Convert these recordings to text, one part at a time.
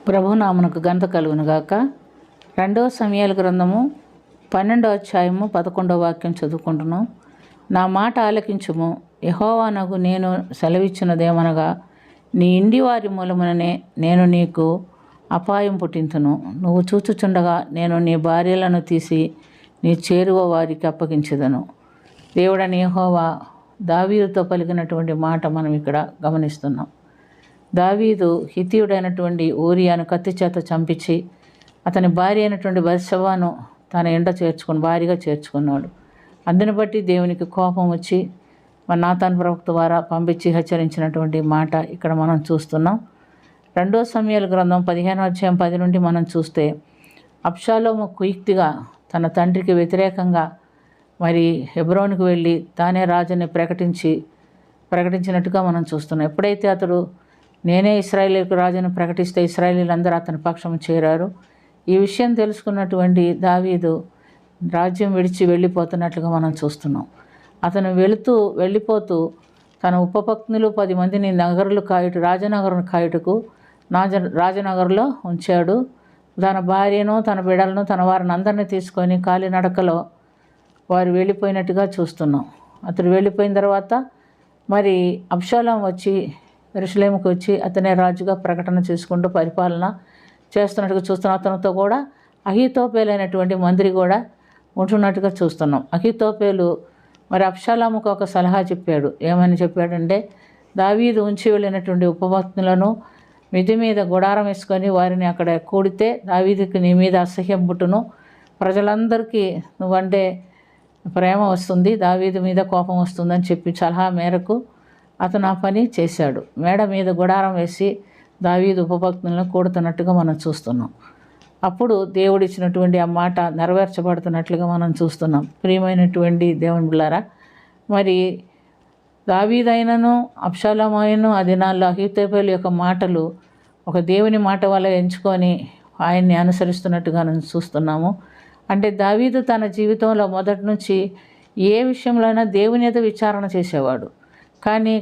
ప్రభునామమునకు ఘనత కలుగునుగాక. 2 సమూయేలు గ్రంథము 12వ అధ్యాయము 11వ వాక్యం చదువుకుంటున్నాం. నా మాట ఆలకించుము, యెహోవానగు నేను సెలవిచ్చినదేమనగా, నీ ఇంటి వారి మూలముననే నేను నీకు అపాయం పుట్టింతును. నువ్వు చూచుచుండగా నేను నీ భార్యలను తీసి నీ చేరువ వారికి అప్పగించెదను. దేవుడని యెహోవా దావీదుతో పలికినటువంటి మాట మనం ఇక్కడ గమనిస్తున్నాం. దావీదు హిత్తీయుడైనటువంటి ఊరియాను కత్తి చేత చంపించి అతని భార్య అయినటువంటి బత్షెబను తన ఎండ భార్యగా చేర్చుకున్నాడు. అందుని బట్టి దేవునికి కోపం వచ్చి నాతాను ప్రవక్త ద్వారా పంపించి హెచ్చరించినటువంటి మాట ఇక్కడ మనం చూస్తున్నాం. 2 సమూయేలు గ్రంథం 15వ అధ్యాయం 10 నుండి మనం చూస్తే, అబ్షాలోము కుయుక్తిగా తన తండ్రికి వ్యతిరేకంగా హెబ్రోనుకు వెళ్ళి తానే రాజుని ప్రకటించినట్టుగా మనం చూస్తున్నాం. ఎప్పుడైతే అతడు నేనే ఇశ్రాయేలుకు రాజును ప్రకటిస్తే ఇశ్రాయేలీలందరూ అతని పక్షం చేరారు. ఈ విషయం తెలుసుకున్నటువంటి దావీదు రాజ్యం విడిచి వెళ్ళిపోతున్నట్లుగా మనం చూస్తున్నాం. అతను వెళ్ళిపోతూ తన ఉపపత్నులు 10 మందిని రాజనగరం కాయుటకు రాజనగర్లో ఉంచాడు. తన భార్యను తన బిడ్డలను తన వారిని అందరినీ తీసుకొని కాలినడకలో వారు వెళ్ళిపోయినట్టుగా చూస్తున్నాం. అతడు వెళ్ళిపోయిన తర్వాత అబ్షాలోము వచ్చి యెరూషలేముకు వచ్చి అతనే రాజుగా ప్రకటన చేసుకుంటూ పరిపాలన చేస్తున్నట్టుగా చూస్తున్నాం. అతనితో కూడా అహీతోపేలు అయినటువంటి మంత్రి కూడా ఉంటున్నట్టుగా చూస్తున్నాం. అహీతోపేలు అబ్షాలోముకు ఒక సలహా చెప్పాడు. ఏమని చెప్పాడంటే, దావీదు ఉంచి వెళ్ళినటువంటి ఉపపత్నులను మిద్ది మీద గుడారం వేసుకొని వారిని అక్కడ కూడితే దావీదుకి నీ మీద అసహ్యం పుట్టును, ప్రజలందరికీ నువ్వంటే ప్రేమ వస్తుంది, దావీదు మీద కోపం వస్తుందని చెప్పి సలహా మేరకు అతను ఆ పని చేశాడు. మేడ మీద గుడారం వేసి దావీదు ఉపపత్నులను కూడుతున్నట్టుగా మనం చూస్తున్నాం. అప్పుడు దేవుడిచ్చినటువంటి ఆ మాట నెరవేర్చబడుతున్నట్లుగా మనం చూస్తున్నాం. ప్రియమైనటువంటి దేవుని బిడ్డలారా, దావీదైనను అబ్షాలోము అయినను ఆ దినాల్లో అహీతోపెలు యొక్క మాటలు ఒక దేవుని మాట వల్ల ఎంచుకొని ఆయన్ని అనుసరిస్తున్నట్టుగా మనం చూస్తున్నాము. అంటే దావీదు తన జీవితంలో మొదటి నుంచి ఏ విషయంలోనైనా దేవుని మీద విచారణ చేసేవాడు. కానీ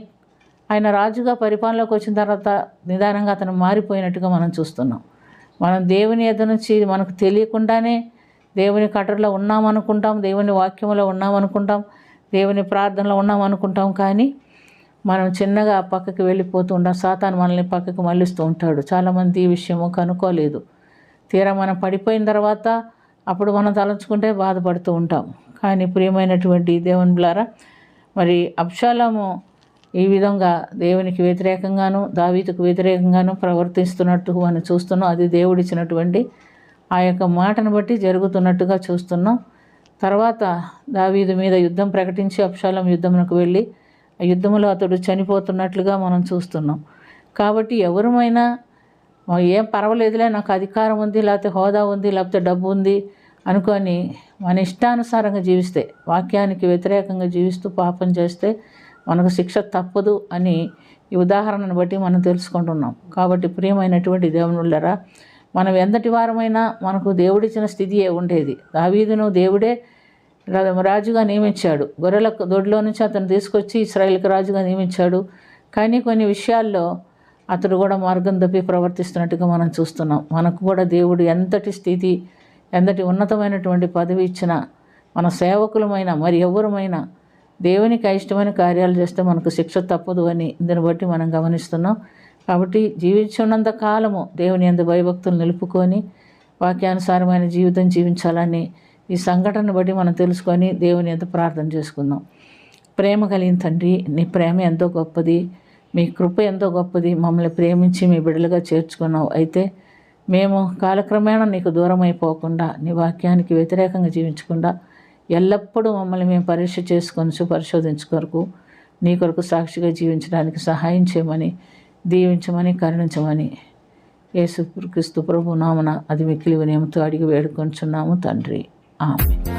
ఆయన రాజుగా పరిపాలనలోకి వచ్చిన తర్వాత నిదానంగా అతను మారిపోయినట్టుగా మనం చూస్తున్నాం. మనం దేవుని ఎదురు నుంచి మనకు తెలియకుండానే దేవుని కట్టడలో ఉన్నామనుకుంటాం, దేవుని వాక్యంలో ఉన్నామనుకుంటాం, దేవుని ప్రార్థనలో ఉన్నామనుకుంటాం. కానీ మనం చిన్నగా పక్కకి వెళ్ళిపోతూ ఉంటాం. సాతాను మనల్ని పక్కకి మళ్ళిస్తూ ఉంటాడు. చాలామంది ఈ విషయము కనుక్కోలేదు. తీరా మనం పడిపోయిన తర్వాత అప్పుడు మనం తలంచుకుంటే బాధపడుతూ ఉంటాం. కానీ ప్రియమైనటువంటి దేవుని బిడ్డలారా, అబ్షాలోము ఈ విధంగా దేవునికి వ్యతిరేకంగాను దావీదుకు వ్యతిరేకంగాను ప్రవర్తిస్తున్నట్టు మనం చూస్తున్నాం. అది దేవుడిచ్చినటువంటి ఆ యొక్క మాటను బట్టి జరుగుతున్నట్టుగా చూస్తున్నాం. తర్వాత దావీదు మీద యుద్ధం ప్రకటించి అబ్షాలోము యుద్ధమునకు వెళ్ళి ఆ యుద్ధంలో అతడు చనిపోతున్నట్లుగా మనం చూస్తున్నాం. కాబట్టి ఎవరమైనా ఏం పర్వాలేదులే, నాకు అధికారం ఉంది, లేకపోతే హోదా ఉంది, లేకపోతే డబ్బు ఉంది అనుకొని మన ఇష్టానుసారంగా జీవిస్తే, వాక్యానికి వ్యతిరేకంగా జీవిస్తూ పాపం చేస్తే మనకు శిక్ష తప్పదు అని ఈ ఉదాహరణను బట్టి మనం తెలుసుకుంటున్నాం. కాబట్టి ప్రియమైనటువంటి దేవుని బిడ్డలారా, మనం ఎంతటి వారమైనా మనకు దేవుడిచ్చిన స్థితియే ఉండేది. దావీదును దేవుడే రాజుగా నియమించాడు. గొర్రెల దొడ్లో నుంచి అతను తీసుకొచ్చి ఇశ్రాయేలుకు రాజుగా నియమించాడు. కానీ కొన్ని విషయాల్లో అతడు కూడా మార్గం తప్పి ప్రవర్తిస్తున్నట్టుగా మనం చూస్తున్నాం. మనకు కూడా దేవుడు ఎంతటి ఉన్నతమైనటువంటి పదవి ఇచ్చినా, మన సేవకులమైన ఎవరమైనా దేవునికి అయిష్టమైన కార్యాలు చేస్తే మనకు శిక్ష తప్పదు అని దీన్ని బట్టి మనం గమనిస్తున్నాం. కాబట్టి జీవించున్నంత కాలము దేవుని యందు భయభక్తులు నిలుపుకొని వాక్యానుసారమైన జీవితం జీవించాలని ఈ సంఘటనను బట్టి మనం తెలుసుకొని దేవుని యందు ప్రార్థన చేసుకుందాం. ప్రేమ కలిగిన తండ్రి, నీ ప్రేమ ఎంతో గొప్పది, మీ కృప ఎంతో గొప్పది. మమ్మల్ని ప్రేమించి మీ బిడ్డలుగా చేర్చుకున్నావు. అయితే మేము కాలక్రమేణా నీకు దూరం అయిపోకుండా, నీ వాక్యానికి వ్యతిరేకంగా జీవించకుండా ఎల్లప్పుడూ మమ్మల్ని మేము పరీక్ష చేసుకొని పరిశోధించుకొరకు నీ కొరకు సాక్షిగా జీవించడానికి సహాయం చేయమని, దీవించమని, కరుణించమని యేసుక్రీస్తు ప్రభు నామమున అది మిక్కిలి వినయముతో అడిగి వేడుకొంచున్నాము తండ్రి. ఆమేన్.